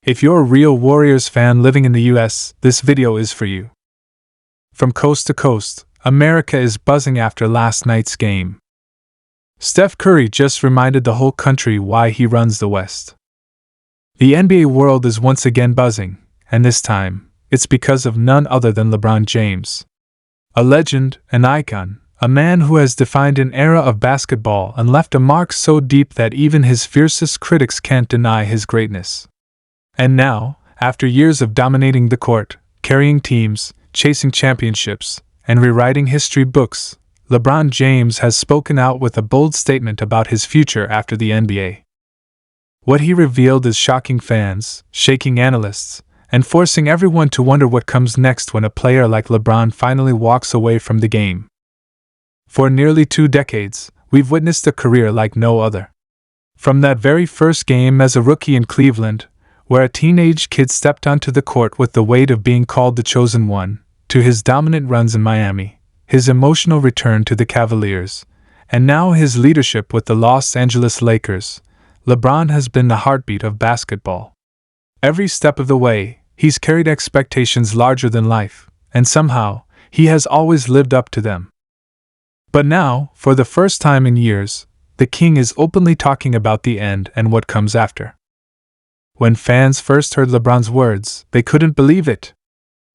If you're a real Warriors fan living in the US, this video is for you. From coast to coast, America is buzzing after last night's game. Steph Curry just reminded the whole country why he runs the West. The NBA world is once again buzzing, and this time, it's because of none other than LeBron James. A legend, an icon, a man who has defined an era of basketball and left a mark so deep that even his fiercest critics can't deny his greatness. And now, after years of dominating the court, carrying teams, chasing championships, and rewriting history books, LeBron James has spoken out with a bold statement about his future after the NBA. What he revealed is shocking fans, shaking analysts, and forcing everyone to wonder what comes next when a player like LeBron finally walks away from the game. For nearly 2 decades, we've witnessed a career like no other. From that very first game as a rookie in Cleveland, where a teenage kid stepped onto the court with the weight of being called the chosen one, to his dominant runs in Miami, his emotional return to the Cavaliers, and now his leadership with the Los Angeles Lakers, LeBron has been the heartbeat of basketball. Every step of the way, he's carried expectations larger than life, and somehow, he has always lived up to them. But now, for the first time in years, the King is openly talking about the end and what comes after. When fans first heard LeBron's words, they couldn't believe it.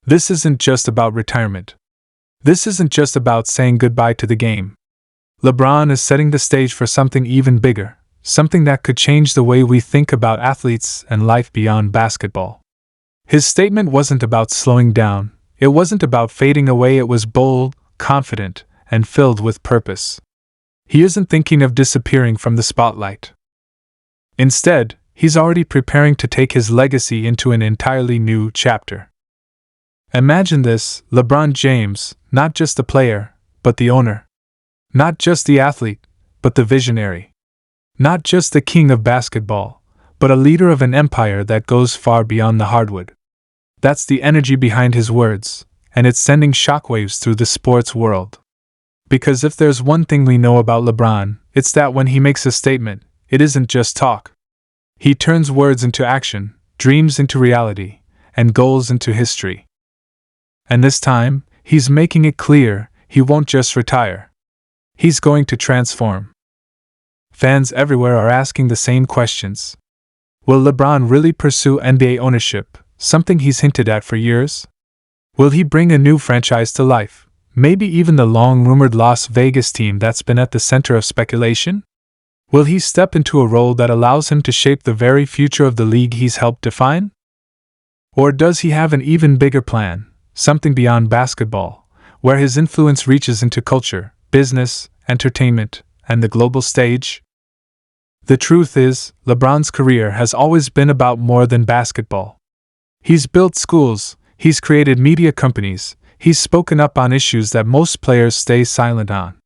This isn't just about retirement. This isn't just about saying goodbye to the game. LeBron is setting the stage for something even bigger, something that could change the way we think about athletes and life beyond basketball. His statement wasn't about slowing down, it wasn't about fading away, it was bold, confident, and filled with purpose. He isn't thinking of disappearing from the spotlight. Instead, he's already preparing to take his legacy into an entirely new chapter. Imagine this, LeBron James, not just the player, but the owner. Not just the athlete, but the visionary. Not just the king of basketball, but a leader of an empire that goes far beyond the hardwood. That's the energy behind his words, and it's sending shockwaves through the sports world. Because if there's one thing we know about LeBron, it's that when he makes a statement, it isn't just talk. He turns words into action, dreams into reality, and goals into history. And this time, he's making it clear, he won't just retire. He's going to transform. Fans everywhere are asking the same questions. Will LeBron really pursue NBA ownership, something he's hinted at for years? Will he bring a new franchise to life, maybe even the long-rumored Las Vegas team that's been at the center of speculation? Will he step into a role that allows him to shape the very future of the league he's helped define? Or does he have an even bigger plan, something beyond basketball, where his influence reaches into culture, business, entertainment, and the global stage? The truth is, LeBron's career has always been about more than basketball. He's built schools, he's created media companies, he's spoken up on issues that most players stay silent on.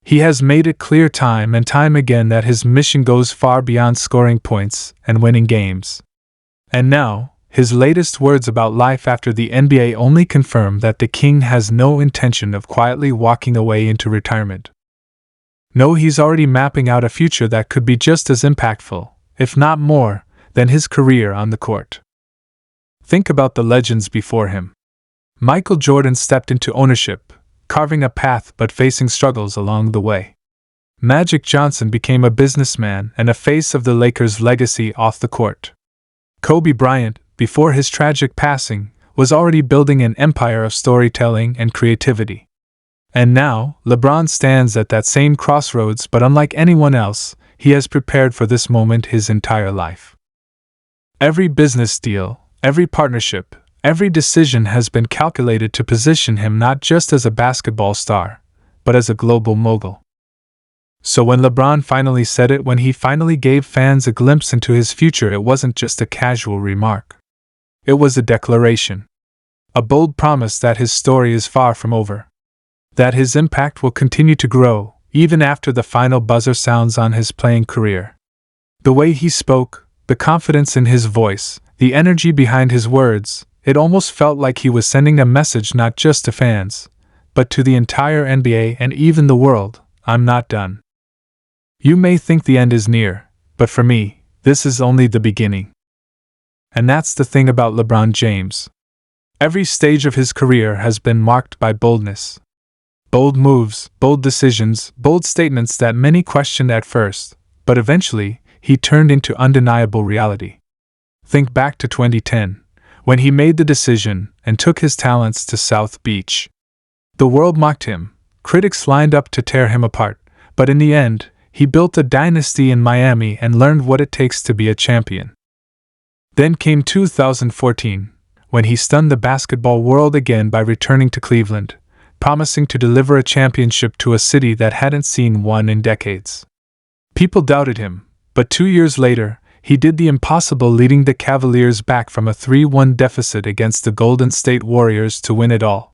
He has made it clear time and time again that his mission goes far beyond scoring points and winning games. And now, his latest words about life after the NBA only confirm that the King has no intention of quietly walking away into retirement. No, he's already mapping out a future that could be just as impactful, if not more, than his career on the court. Think about the legends before him. Michael Jordan stepped into ownership, carving a path but facing struggles along the way. Magic Johnson became a businessman and a face of the Lakers' legacy off the court. Kobe Bryant, before his tragic passing, was already building an empire of storytelling and creativity. And now, LeBron stands at that same crossroads, but unlike anyone else, he has prepared for this moment his entire life. Every business deal, every partnership, every decision has been calculated to position him not just as a basketball star, but as a global mogul. So when LeBron finally said it, when he finally gave fans a glimpse into his future, it wasn't just a casual remark. It was a declaration. A bold promise that his story is far from over. That his impact will continue to grow, even after the final buzzer sounds on his playing career. The way he spoke, the confidence in his voice, the energy behind his words, it almost felt like he was sending a message not just to fans, but to the entire NBA and even the world: I'm not done. You may think the end is near, but for me, this is only the beginning. And that's the thing about LeBron James. Every stage of his career has been marked by boldness. Bold moves, bold decisions, bold statements that many questioned at first, but eventually, he turned into undeniable reality. Think back to 2010, when he made the decision and took his talents to South Beach. The world mocked him, critics lined up to tear him apart, but in the end, he built a dynasty in Miami and learned what it takes to be a champion. Then came 2014, when he stunned the basketball world again by returning to Cleveland, promising to deliver a championship to a city that hadn't seen one in decades. People doubted him, but 2 years later, he did the impossible, leading the Cavaliers back from a 3-1 deficit against the Golden State Warriors to win it all.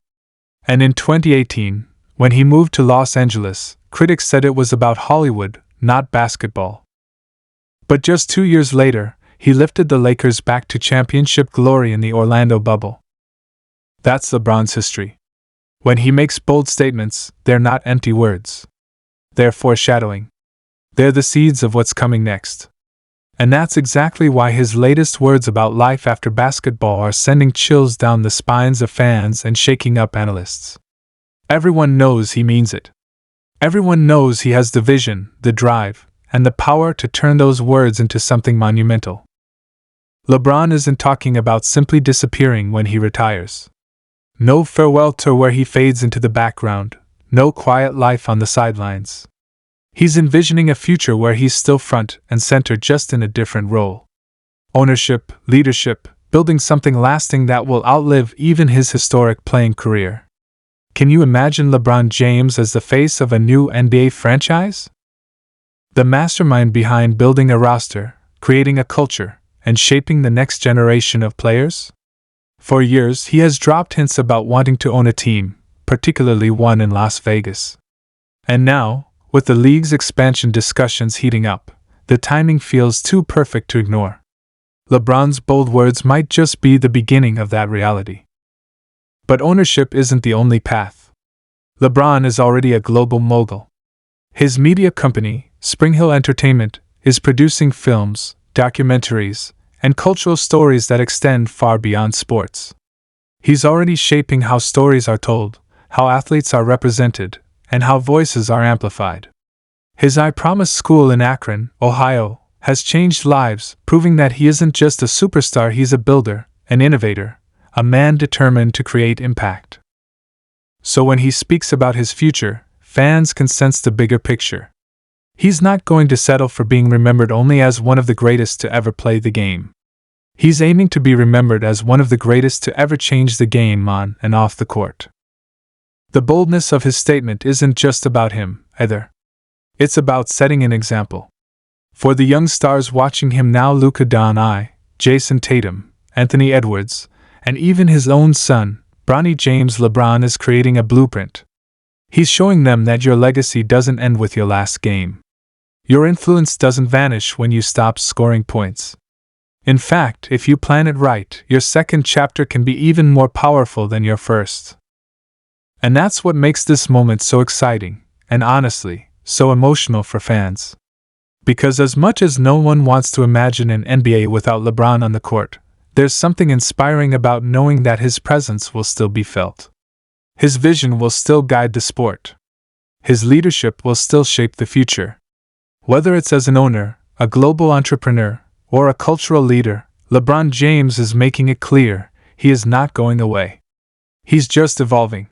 And in 2018, when he moved to Los Angeles, critics said it was about Hollywood, not basketball. But just 2 years later, he lifted the Lakers back to championship glory in the Orlando bubble. That's LeBron's history. When he makes bold statements, they're not empty words. They're foreshadowing. They're the seeds of what's coming next. And that's exactly why his latest words about life after basketball are sending chills down the spines of fans and shaking up analysts. Everyone knows he means it. Everyone knows he has the vision, the drive, and the power to turn those words into something monumental. LeBron isn't talking about simply disappearing when he retires. No farewell tour where he fades into the background, no quiet life on the sidelines. He's envisioning a future where he's still front and center, just in a different role. Ownership, leadership, building something lasting that will outlive even his historic playing career. Can you imagine LeBron James as the face of a new NBA franchise? The mastermind behind building a roster, creating a culture, and shaping the next generation of players? For years, he has dropped hints about wanting to own a team, particularly one in Las Vegas. And now, with the league's expansion discussions heating up, the timing feels too perfect to ignore. LeBron's bold words might just be the beginning of that reality. But ownership isn't the only path. LeBron is already a global mogul. His media company, Spring Hill Entertainment, is producing films, documentaries, and cultural stories that extend far beyond sports. He's already shaping how stories are told, how athletes are represented, and how voices are amplified. His I Promise School in Akron, Ohio, has changed lives, proving that he isn't just a superstar, he's a builder, an innovator, a man determined to create impact. So when he speaks about his future, fans can sense the bigger picture. He's not going to settle for being remembered only as one of the greatest to ever play the game. He's aiming to be remembered as one of the greatest to ever change the game on and off the court. The boldness of his statement isn't just about him, either. It's about setting an example. For the young stars watching him now, Luka Doncic, Jason Tatum, Anthony Edwards, and even his own son, Bronny James, LeBron is creating a blueprint. He's showing them that your legacy doesn't end with your last game. Your influence doesn't vanish when you stop scoring points. In fact, if you plan it right, your second chapter can be even more powerful than your first. And that's what makes this moment so exciting, and honestly, so emotional for fans. Because as much as no one wants to imagine an NBA without LeBron on the court, there's something inspiring about knowing that his presence will still be felt. His vision will still guide the sport. His leadership will still shape the future. Whether it's as an owner, a global entrepreneur, or a cultural leader, LeBron James is making it clear he is not going away. He's just evolving.